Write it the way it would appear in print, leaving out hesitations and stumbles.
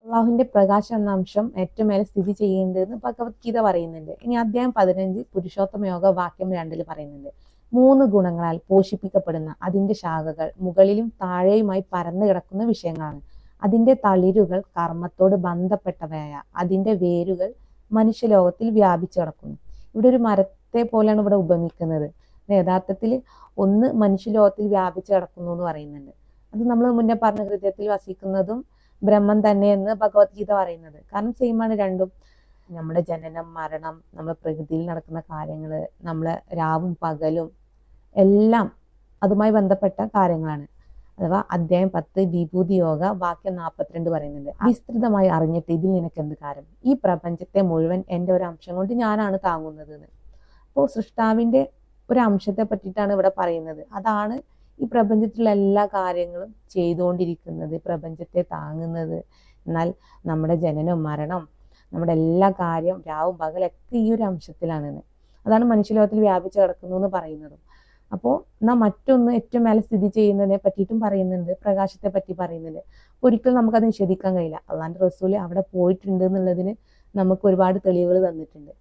അള്ളാഹുവിന്റെ പ്രകാശം എന്ന അംശം ഏറ്റവും മേലെ സ്ഥിതി ചെയ്യുന്നുണ്ടെന്ന് ഭഗവത്ഗീത പറയുന്നുണ്ട്. ഇനി അധ്യായം 15 പുരുഷോത്തമ യോഗ വാക്യം 2 പറയുന്നുണ്ട്. 3 ഗുണങ്ങളാൽ പോഷിപ്പിക്കപ്പെടുന്ന അതിന്റെ ശാഖകൾ മുകളിലും താഴെയുമായി പരന്നു കിടക്കുന്ന വിഷയങ്ങളാണ്. അതിന്റെ തളിരുകൾ കർമ്മത്തോട് ബന്ധപ്പെട്ടവയായ അതിന്റെ വേരുകൾ മനുഷ്യലോകത്തിൽ വ്യാപിച്ചു കിടക്കുന്നു. ഇവിടെ ഒരു മരത്തെ പോലെയാണ് ഇവിടെ ഉപമിക്കുന്നത്. യഥാർത്ഥത്തിൽ ഒന്ന് മനുഷ്യലോകത്തിൽ വ്യാപിച്ചു കിടക്കുന്നു എന്ന് പറയുന്നുണ്ട്. അത് നമ്മൾ മുന്നേ പറഞ്ഞ ഹൃദയത്തിൽ വസിക്കുന്നതും ബ്രഹ്മം തന്നെ എന്ന് ഭഗവത്ഗീത പറയുന്നത്. കാരണം സെയിമാണ് രണ്ടും. നമ്മുടെ ജനനം, മരണം, നമ്മുടെ പ്രകൃതിയിൽ നടക്കുന്ന കാര്യങ്ങള്, നമ്മളെ രാവും പകലും എല്ലാം അതുമായി ബന്ധപ്പെട്ട കാര്യങ്ങളാണ്. അഥവാ അധ്യായം 10 വിഭൂതി യോഗ വാക്യം 42 പറയുന്നുണ്ട്. വിസ്തൃതമായി അറിഞ്ഞിട്ട് ഇതിൽ നിനക്ക് എന്ത് കാര്യം? ഈ പ്രപഞ്ചത്തെ മുഴുവൻ എൻ്റെ ഒരു അംശം കൊണ്ട് ഞാനാണ് താങ്ങുന്നത് എന്ന്. അപ്പോൾ സൃഷ്ടാവിന്റെ ഒരു അംശത്തെ പറ്റിയിട്ടാണ് ഇവിടെ പറയുന്നത്. അതാണ് ഈ പ്രപഞ്ചത്തിലുള്ള എല്ലാ കാര്യങ്ങളും ചെയ്തുകൊണ്ടിരിക്കുന്നത്, പ്രപഞ്ചത്തെ താങ്ങുന്നത്. എന്നാൽ നമ്മുടെ ജനനം, മരണം, നമ്മുടെ എല്ലാ കാര്യം രാവും പകലൊക്കെ ഈ ഒരു അംശത്തിലാണെന്ന്. അതാണ് മനുഷ്യലോകത്തിൽ വ്യാപിച്ചു കിടക്കുന്നു എന്ന് പറയുന്നതും. അപ്പോൾ മറ്റൊന്ന് ഏറ്റവും മേലെ സ്ഥിതി ചെയ്യുന്നതിനെ പറ്റിയിട്ടും പറയുന്നുണ്ട്, പ്രകാശത്തെ പറ്റി പറയുന്നുണ്ട്. ഒരിക്കലും നമുക്കത് നിഷേധിക്കാൻ കഴിയില്ല. അള്ളാന്റെ റസൂല് അവിടെ പോയിട്ടുണ്ട് എന്നുള്ളതിന് നമുക്ക് ഒരുപാട് തെളിവുകൾ തന്നിട്ടുണ്ട്.